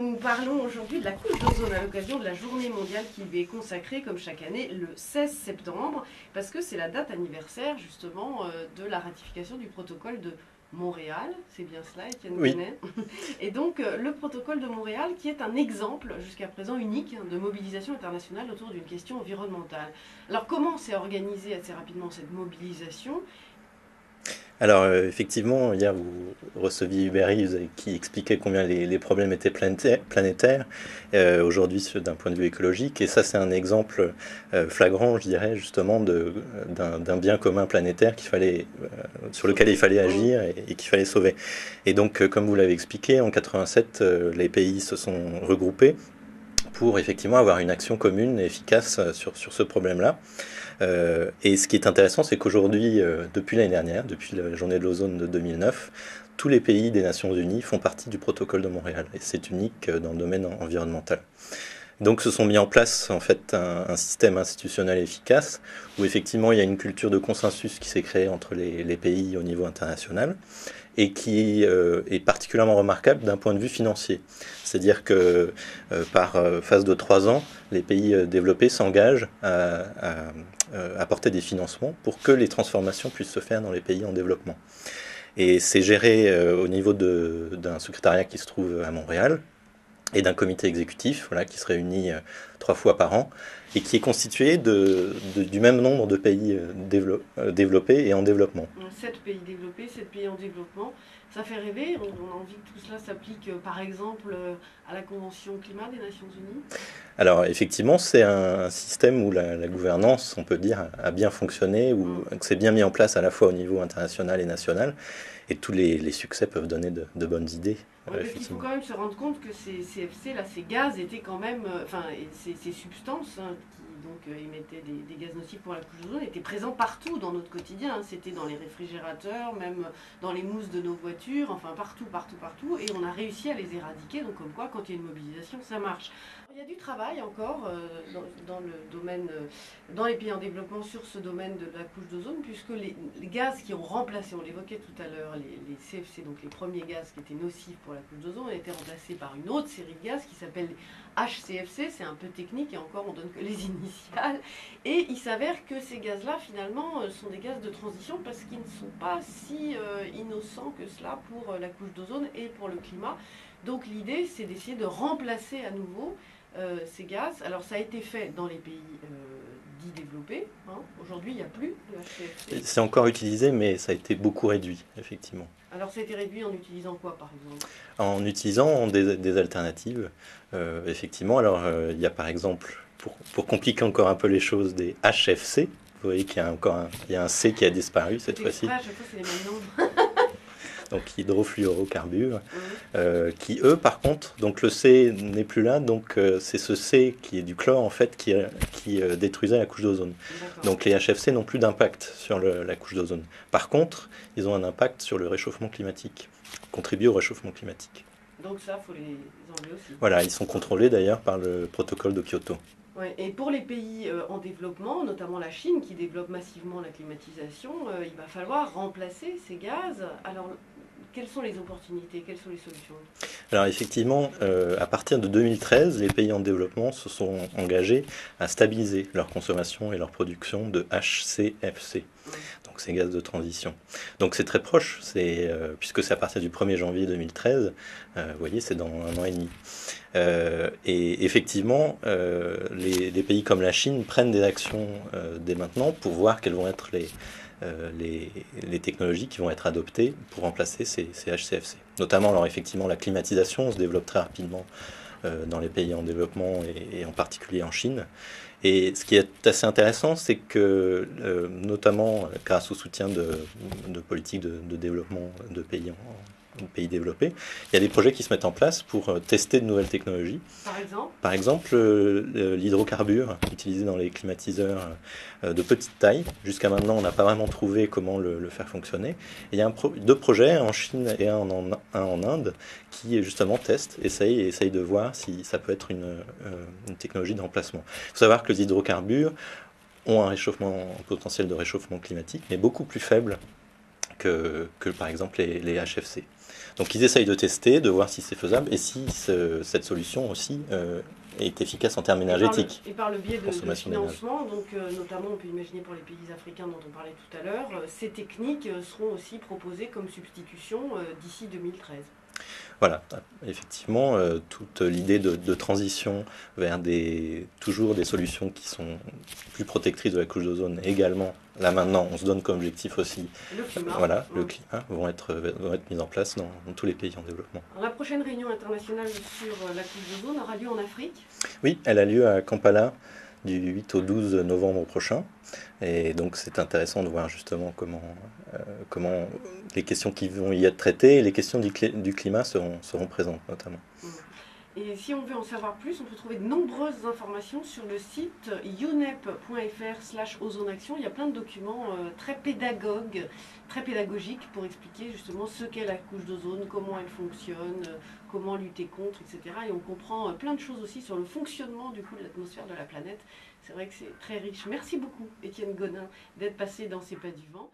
Nous parlons aujourd'hui de la couche d'ozone à l'occasion de la journée mondiale qui lui est consacrée, comme chaque année, le 16 septembre, parce que c'est la date anniversaire justement de la ratification du protocole de Montréal. C'est bien cela, Étienne Oui. Bonnet. Et donc le protocole de Montréal qui est un exemple jusqu'à présent unique de mobilisation internationale autour d'une question environnementale. Alors comment s'est organisée assez rapidement cette mobilisation ? Alors effectivement, hier vous receviez Hubert Reeves qui expliquait combien les problèmes étaient planétaires, aujourd'hui d'un point de vue écologique, et ça c'est un exemple flagrant, je dirais, justement d'un bien commun planétaire sur lequel il fallait agir et qu'il fallait sauver. Et donc comme vous l'avez expliqué, en 87, les pays se sont regroupés pour effectivement avoir une action commune et efficace sur ce problème-là. Et ce qui est intéressant, c'est qu'aujourd'hui, depuis l'année dernière, depuis la journée de l'ozone de 2009, tous les pays des Nations Unies font partie du protocole de Montréal. Et c'est unique dans le domaine environnemental. Donc se sont mis en place en fait un système institutionnel efficace où effectivement il y a une culture de consensus qui s'est créée entre les pays au niveau international et qui est particulièrement remarquable d'un point de vue financier. C'est-à-dire que par phase de 3 ans, les pays développés s'engagent à apporter des financements pour que les transformations puissent se faire dans les pays en développement. Et c'est géré au niveau d'un secrétariat qui se trouve à Montréal et d'un comité exécutif voilà, qui se réunit 3 fois par an et qui est constitué du même nombre de pays développés et en développement. 7 pays développés, 7 pays en développement. Ça fait rêver, on a envie que tout cela s'applique par exemple à la Convention climat des Nations Unies. Alors effectivement, c'est un système où la gouvernance, on peut dire, a bien fonctionné, où c'est bien mis en place à la fois au niveau international et national, et tous les succès peuvent donner de bonnes idées. Ouais, parce qu'il faut quand même se rendre compte que ces CFC, là, ces gaz étaient quand même, ces substances qui donc émettaient des gaz nocifs pour la couche d'ozone étaient présents partout dans notre quotidien. Hein. C'était dans les réfrigérateurs, même dans les mousses de nos voitures, enfin partout, partout, partout. Et on a réussi à les éradiquer. Donc comme quoi, quand il y a une mobilisation, ça marche. Il y a du travail encore dans le domaine, dans les pays en développement sur ce domaine de la couche d'ozone, puisque les gaz qui ont remplacé, on l'évoquait tout à l'heure, les CFC, donc les premiers gaz qui étaient nocifs pour la couche d'ozone, ont été remplacés par une autre série de gaz qui s'appelle HCFC. C'est un peu technique et encore on donne que les initiales. Et il s'avère que ces gaz-là, finalement, sont des gaz de transition parce qu'ils ne sont pas si innocents que cela pour la couche d'ozone et pour le climat. Donc l'idée, c'est d'essayer de remplacer à nouveau ces gaz. Alors ça a été fait dans les pays dits développés. Hein. Aujourd'hui, il n'y a plus de HCFC. C'est encore utilisé, mais ça a été beaucoup réduit, effectivement. Alors ça a été réduit en utilisant quoi, par exemple ? En utilisant des alternatives, effectivement. Alors il y a par exemple, pour compliquer encore un peu les choses, des HFC. Vous voyez qu'il y a il y a un C qui a disparu cette fois-ci. À chaque fois, c'est les mêmes nombres. Donc hydrofluorocarbures, qui eux par contre, donc le C n'est plus là, donc c'est ce C qui est du chlore en fait qui détruisait la couche d'ozone. Donc les HFC n'ont plus d'impact sur la couche d'ozone. Par contre, ils ont un impact sur le réchauffement climatique, contribuent au réchauffement climatique. Donc ça, il faut les enlever aussi. Voilà, ils sont contrôlés d'ailleurs par le protocole de Kyoto. Ouais, et pour les pays en développement, notamment la Chine qui développe massivement la climatisation, il va falloir remplacer ces gaz. Alors, quelles sont les opportunités, quelles sont les solutions ? Alors effectivement, à partir de 2013, les pays en développement se sont engagés à stabiliser leur consommation et leur production de HCFC, donc ces gaz de transition. Donc c'est très proche, puisque c'est à partir du 1er janvier 2013, vous voyez, c'est dans 1 an et demi. Et effectivement, les pays comme la Chine prennent des actions dès maintenant pour voir quelles vont être les technologies qui vont être adoptées pour remplacer ces HCFC. Notamment, alors effectivement, la climatisation se développe très rapidement dans les pays en développement et en particulier en Chine. Et ce qui est assez intéressant, c'est que, notamment grâce au soutien de politiques de développement de pays développés, il y a des projets qui se mettent en place pour tester de nouvelles technologies. Par exemple, l'hydrocarbure utilisé dans les climatiseurs de petite taille. Jusqu'à maintenant, on n'a pas vraiment trouvé comment le faire fonctionner. Et il y a 2 projets en Chine et un en Inde qui justement testent, essayent de voir si ça peut être une technologie de remplacement. Il faut savoir que les hydrocarbures ont un potentiel de réchauffement climatique, mais beaucoup plus faible que par exemple les HFC. Donc ils essayent de tester, de voir si c'est faisable et si cette solution aussi est efficace en termes énergétiques. Et par le biais de Consommation financement, donc notamment on peut imaginer pour les pays africains dont on parlait tout à l'heure, ces techniques seront aussi proposées comme substitution d'ici 2013. Voilà, effectivement, toute l'idée de transition vers toujours des solutions qui sont plus protectrices de la couche d'ozone également, là maintenant, on se donne comme objectif aussi, le climat, le climat, vont être mises en place dans tous les pays en développement. Alors, la prochaine réunion internationale sur la couche d'ozone aura lieu en Afrique? Oui, elle a lieu à Kampala du 8 au 12 novembre prochain. Et donc c'est intéressant de voir justement comment les questions qui vont y être traitées et les questions du climat seront présentes notamment. Et si on veut en savoir plus, on peut trouver de nombreuses informations sur le site unep.fr/ozonaction. Il y a plein de documents très pédagogiques pour expliquer justement ce qu'est la couche d'ozone, comment elle fonctionne, comment lutter contre, etc. Et on comprend plein de choses aussi sur le fonctionnement du coup de l'atmosphère de la planète. C'est vrai que c'est très riche. Merci beaucoup, Étienne Gonin, d'être passé dans Ces Pas du Vent.